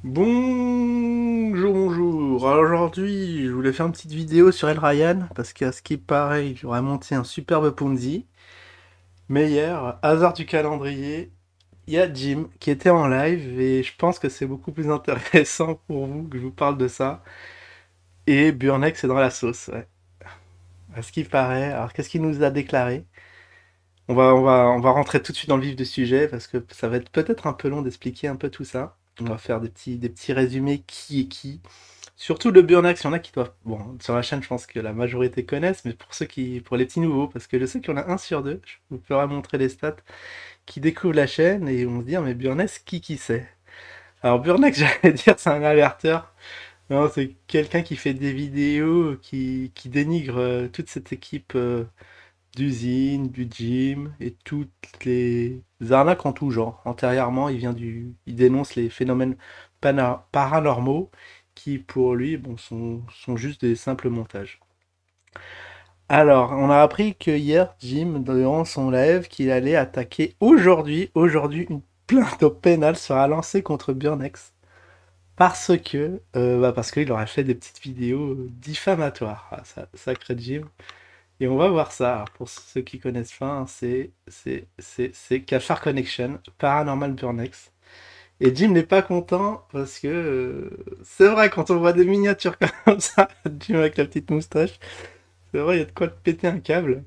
Bonjour, bonjour. Alors aujourd'hui, je voulais faire une petite vidéo sur El Ryan parce qu'à ce qui paraît, il aurait monté un superbe Ponzi. Mais hier, hasard du calendrier, il y a Jim qui était en live et je pense que c'est beaucoup plus intéressant pour vous que je vous parle de ça. Et Burnex est dans la sauce, ouais. À ce qui paraît. Alors qu'est-ce qu'il nous a déclaré? On va rentrer tout de suite dans le vif du sujet parce que ça va être peut-être un peu long d'expliquer un peu tout ça. On va faire des petits résumés qui est qui. Surtout le Burnax, il y en a qui doivent. Bon, sur la chaîne, je pense que la majorité connaissent, mais pour les petits nouveaux, parce que je sais qu'il y en a un sur deux, je vous ferai montrer les stats, qui découvrent la chaîne et vont se dire, mais Burnex, qui c'est? Alors, Burnex, j'allais dire, c'est un alerteur. Non, c'est quelqu'un qui fait des vidéos qui dénigre toute cette équipe d'usine, du gym et toutes les arnaques en tout genre. Antérieurement, il dénonce les phénomènes paranormaux qui, pour lui, bon, sont juste des simples montages. Alors, on a appris que hier, Jim, durant son live, qu'il allait attaquer aujourd'hui, une plainte au pénal sera lancée contre Burnex parce qu'il aurait fait des petites vidéos diffamatoires. Ah, ça, sacré Jim. Et on va voir ça. Alors, pour ceux qui connaissent pas, hein, c'est Cafard Connection, Paranormal Burnex. Et Jim n'est pas content parce que c'est vrai, quand on voit des miniatures comme ça, Jim avec la petite moustache, c'est vrai, il y a de quoi te péter un câble.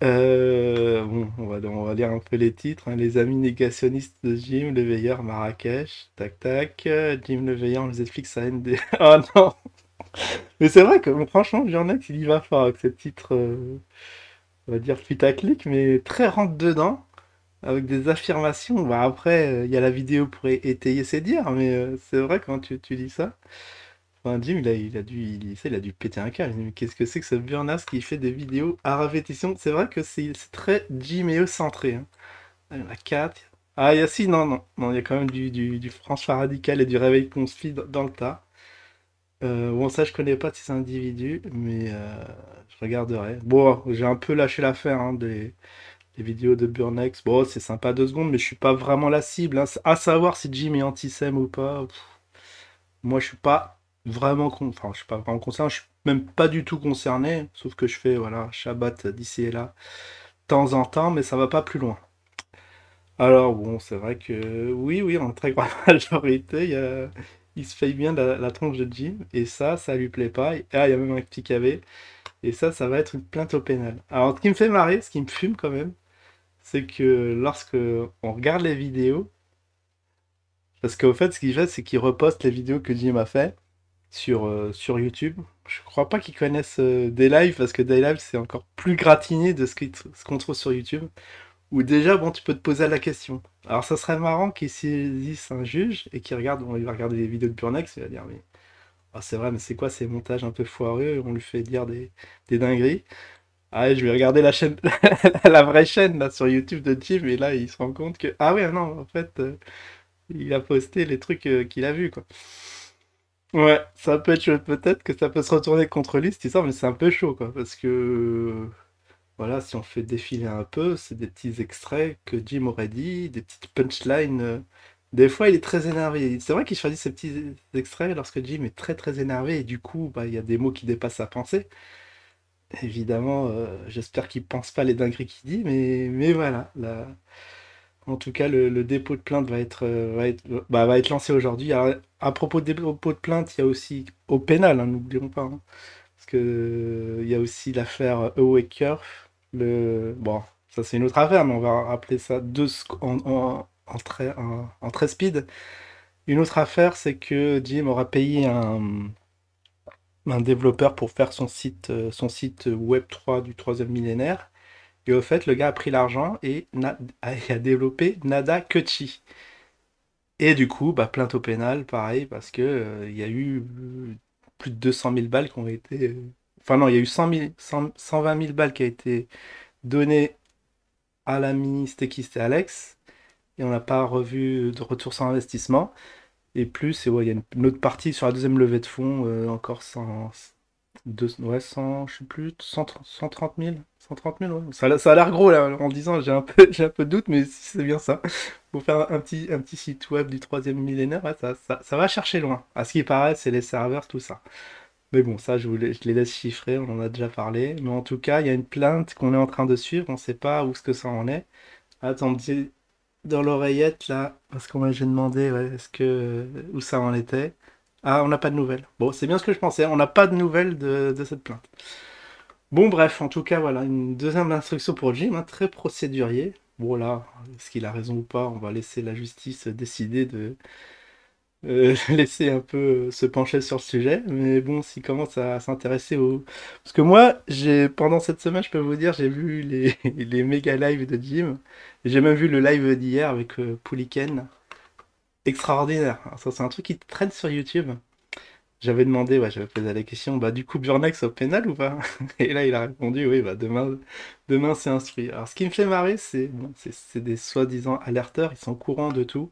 Bon, on va lire un peu les titres, hein. Les amis négationnistes de Jim, le veilleur Marrakech, tac tac. Jim le veilleur, on nous explique sa haine des. Oh non! Mais c'est vrai que bon, franchement, Burnex, il y va fort avec ces titres. On va dire putaclic, mais très rentre dedans, avec des affirmations. Bah après, il y a la vidéo pour étayer ses dires, mais c'est vrai quand tu dis ça. Enfin, Jim, il a dû péter un câble. Il dit, mais qu'est-ce que c'est que ce Burnas qui fait des vidéos à répétition? C'est vrai que c'est très Jim centré, hein. Ah, il y en a quatre. Ah, il y a si, non, non, non, il y a quand même du François Radical et du Réveil Conspire dans le tas. Bon, ça, je connais pas ces individus, mais je regarderai. Bon, j'ai un peu lâché l'affaire, hein, des vidéos de Burnex. Bon, c'est sympa 2 secondes, mais je suis pas vraiment la cible, hein. À savoir si Jim est anti-Sem ou pas. Moi, je suis pas enfin, je suis pas vraiment concerné. Je suis même pas du tout concerné, sauf que je fais, voilà, Shabbat d'ici et là, de temps en temps, mais ça va pas plus loin. Alors bon, c'est vrai que oui, oui, en très grande majorité, il se fait bien la tronche de Jim, et ça lui plaît pas. Et, ah, il y a même un petit KV, et ça va être une plainte au pénal. Alors, ce qui me fait marrer, ce qui me fume quand même, c'est que lorsque on regarde les vidéos, parce qu'au fait, ce qu'il fait, c'est qu'il reposte les vidéos que Jim a fait sur YouTube. Je crois pas qu'ils connaissent des lives, parce que des lives, c'est encore plus gratiné de ce qu'on trouve sur YouTube. Où déjà, bon, tu peux te poser la question. Alors, ça serait marrant qu'il saisisse un juge et qu'il regarde, bon, il va regarder les vidéos de Burnex, il va dire, mais ah, c'est vrai, mais c'est quoi ces montages un peu foireux? On lui fait dire des dingueries. Ah, ouais, je vais regarder la chaîne, la vraie chaîne là sur YouTube de Jim, et là, il se rend compte que, ah ouais, non, en fait, il a posté les trucs qu'il a vus, quoi. Ouais, ça peut être peut-être que ça peut se retourner contre lui, cette histoire, mais c'est un peu chaud, quoi, parce que voilà, si on fait défiler un peu, c'est des petits extraits que Jim aurait dit, des petites punchlines. Des fois, il est très énervé. C'est vrai qu'il choisit ces petits extraits lorsque Jim est très très énervé et du coup, bah, il y a des mots qui dépassent sa pensée. Évidemment, j'espère qu'il pense pas les dingueries qu'il dit, mais voilà. En tout cas, le dépôt de plainte va être lancé aujourd'hui. Alors, à propos de dépôt de plainte, il y a aussi au pénal, hein, n'oublions pas, hein. Parce que il y a aussi l'affaire Ewaker. Bon, ça c'est une autre affaire, mais on va rappeler ça en très speed. Une autre affaire, c'est que Jim aura payé un développeur pour faire son site Web3 du troisième millénaire. Et au fait, le gars a pris l'argent et a développé Nada Kutchi. Et du coup, bah, plainte au pénal, pareil, parce que il y a eu plus de 200 000 balles qui ont été. Enfin non, il y a eu 120 000 balles qui a été données à l'ami stéquiste et Alex, et on n'a pas revu de retour sur investissement. Et plus, et ouais, il y a une autre partie sur la deuxième levée de fonds, encore sans. Ouais, 100, je sais plus, 130 000, 130 000, ouais. Ça a l'air gros là, en disant, j'ai un peu, j'ai un peu de doute, mais si c'est bien ça. Pour faire un petit site web du troisième millénaire, ouais, ça va chercher loin. À ce qui paraît, c'est les serveurs, tout ça. Mais bon, ça, je les laisse chiffrer, on en a déjà parlé. Mais en tout cas, il y a une plainte qu'on est en train de suivre, on sait pas où ce que ça en est. Attends, me dis dans l'oreillette là, parce qu'on j'ai demandé, ouais, est-ce que où ça en était. Ah, on n'a pas de nouvelles. Bon, c'est bien ce que je pensais, on n'a pas de nouvelles de cette plainte. Bon, bref, en tout cas, voilà, une deuxième instruction pour Jim, hein, très procédurier. Bon, là, est-ce qu'il a raison ou pas? On va laisser la justice décider de laisser un peu se pencher sur le sujet. Mais bon, s'il commence à s'intéresser au... Parce que moi, pendant cette semaine, je peux vous dire, j'ai vu les méga lives de Jim. Et j'ai même vu le live d'hier avec Pouliken. Extraordinaire. Alors ça, c'est un truc qui traîne sur YouTube. J'avais demandé, ouais, j'avais posé la question, bah du coup Burnex au pénal ou pas? Et là il a répondu, oui, bah demain c'est instruit. Alors ce qui me fait marrer, c'est bon, c'est des soi-disant alerteurs, ils sont au courant de tout.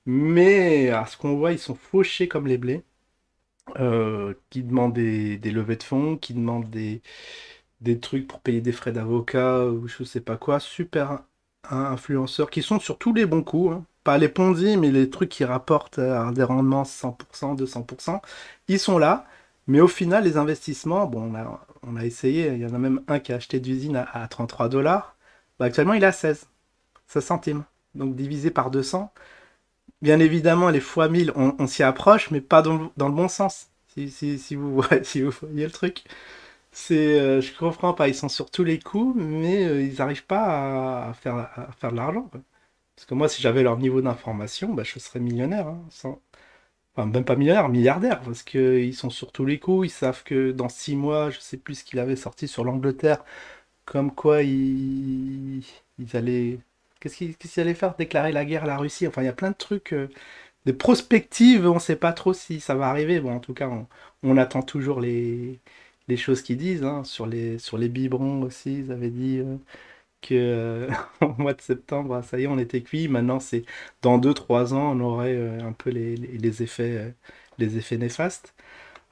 Mais à ce qu'on voit, ils sont fauchés comme les blés, qui demandent des levées de fonds, qui demandent des trucs pour payer des frais d'avocat ou je sais pas quoi, super influenceurs qui sont sur tous les bons coups, hein. Pas les Ponzi, mais les trucs qui rapportent des rendements 100%, 200%, ils sont là. Mais au final, les investissements, bon, on a essayé, il y en a même un qui a acheté d'usine à 33 dollars. Bah, actuellement, il est à 16 centimes. Donc divisé par 200. Bien évidemment, les fois 1000, on s'y approche, mais pas dans le bon sens. Si vous si vous voyez le truc. Je comprends pas, ils sont sur tous les coups, mais ils n'arrivent pas à faire de l'argent, quoi. Parce que moi, si j'avais leur niveau d'information, bah, je serais millionnaire, hein, enfin, même pas millionnaire, milliardaire, parce qu'ils sont sur tous les coups, ils savent que dans 6 mois, je sais plus ce qu'il avait sorti sur l'Angleterre, comme quoi ils allaient... qu'est-ce qu'ils allaient faire? Déclarer la guerre à la Russie, enfin, il y a plein de trucs, des prospectives, on sait pas trop si ça va arriver. Bon, en tout cas, on attend toujours les choses qu'ils disent, hein. Sur les biberons aussi, ils avaient dit que au mois de septembre, ah, ça y est, on était cuit. Maintenant, c'est dans 2 3 ans, on aurait un peu les effets néfastes.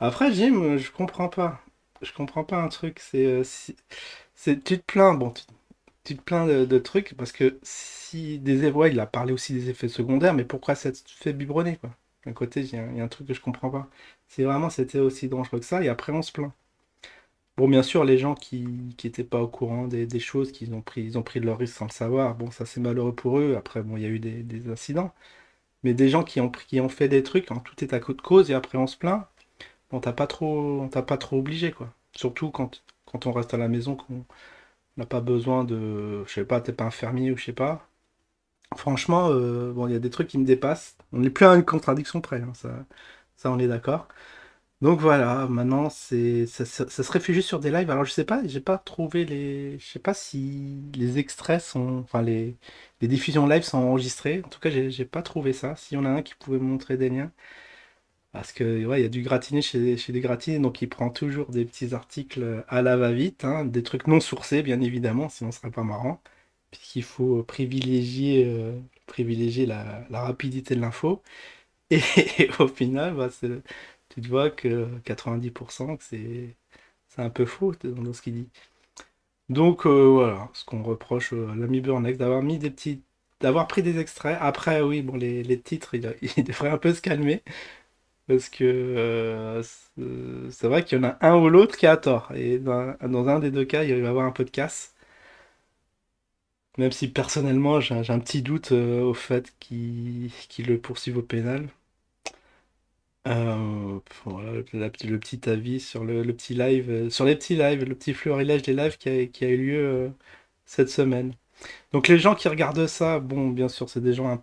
Après, Jim, je comprends pas. Je comprends pas un truc. Tu te plains, bon, tu te plains de trucs parce que si des ouais, il a parlé aussi des effets secondaires, mais pourquoi ça te fait biberonner, quoi? D'un côté, il y a un truc que je comprends pas. Si vraiment c'était aussi dangereux que ça, et après on se plaint. Bon, bien sûr, les gens qui étaient pas au courant des choses, ils ont pris de leur risque sans le savoir, bon, ça c'est malheureux pour eux. Après, bon, il y a eu des incidents. Mais des gens qui ont fait des trucs, en tout est à coup de cause, et après on se plaint, bon, on t'a pas trop obligé, quoi. Surtout quand on reste à la maison, qu'on n'a pas besoin de, je sais pas, t'es pas un fermier ou je sais pas. Franchement, bon, il y a des trucs qui me dépassent. On n'est plus à une contradiction près, hein, ça on est d'accord. Donc voilà, maintenant ça se réfugie sur des lives. Alors je sais pas, j'ai pas trouvé je sais pas si les extraits sont, enfin les diffusions live sont enregistrées. En tout cas, j'ai pas trouvé ça. S'il y en a un qui pouvait me montrer des liens, parce que ouais, il y a du gratiné chez des gratinés, donc il prend toujours des petits articles à la va-vite, hein, des trucs non sourcés, bien évidemment, sinon ce serait pas marrant, puisqu'il faut privilégier la rapidité de l'info. Et, au final, bah, tu te vois que 90%, que c'est un peu faux dans ce qu'il dit. Donc voilà, ce qu'on reproche à l'ami Burnex, d'avoir pris des extraits. Après, oui, bon, les titres, il devrait un peu se calmer. Parce que c'est vrai qu'il y en a un ou l'autre qui a tort. Et dans un des deux cas, il va y avoir un peu de casse. Même si personnellement, j'ai un petit doute au fait qu'il le poursuive au pénal. Voilà, le petit avis sur le petit live, sur les petits lives, le petit florilège des lives qui a eu lieu cette semaine. Donc les gens qui regardent ça, bon, bien sûr, c'est des gens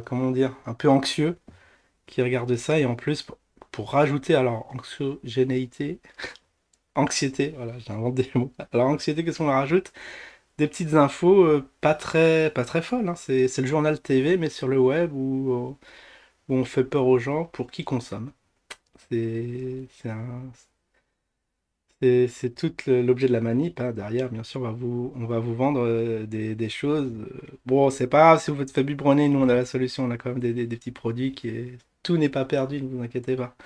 comment dire, un peu anxieux qui regardent ça et en plus pour rajouter alors anxiété, voilà, j'ai inventé des mots. Alors anxiété, qu'est-ce qu'on rajoute? Des petites infos pas très folles, hein. C'est le journal TV mais sur le web où on fait peur aux gens pour qui consomment. C'est C'est tout l'objet de la manip, hein. Derrière, bien sûr, on va vous vendre des choses. Bon, c'est pas grave si vous faites fait biberonner, nous on a la solution, on a quand même des petits produits tout n'est pas perdu, ne vous inquiétez pas.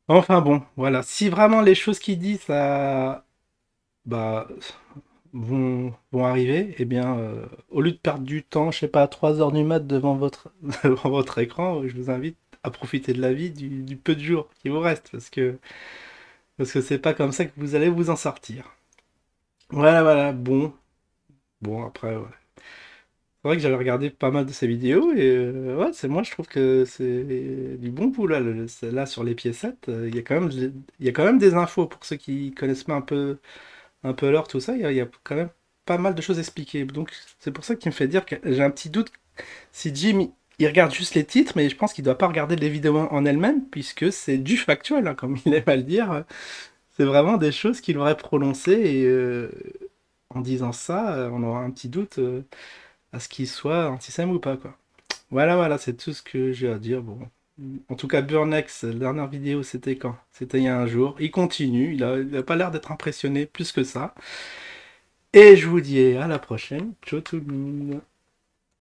Enfin bon, voilà. Si vraiment les choses qu'il dit, ça, bah, vont arriver, eh bien, au lieu de perdre du temps, je sais pas, à 3 heures du mat devant devant votre écran, je vous invite à profiter de la vie du peu de jours qui vous reste, parce que c'est pas comme ça que vous allez vous en sortir. Voilà, voilà, bon, après, ouais. C'est vrai que j'avais regardé pas mal de ces vidéos et ouais, moi je trouve que c'est du bon bout là, là sur les piécettes, il y a quand même des infos pour ceux qui connaissent pas un peu l'or, tout ça, il y a quand même pas mal de choses expliquées. Donc c'est pour ça qu'il me fait dire que j'ai un petit doute si Jim il regarde juste les titres, mais je pense qu'il doit pas regarder les vidéos en elles-mêmes puisque c'est du factuel, hein, comme il aime à le dire. C'est vraiment des choses qu'il aurait prononcées et en disant ça, on aura un petit doute à ce qu'il soit antisème ou pas, quoi. Voilà, voilà, c'est tout ce que j'ai à dire. Bon. En tout cas, Burnex, la dernière vidéo, c'était quand? C'était il y a un jour. Il continue, il a pas l'air d'être impressionné plus que ça. Et je vous dis à la prochaine. Ciao tout le monde.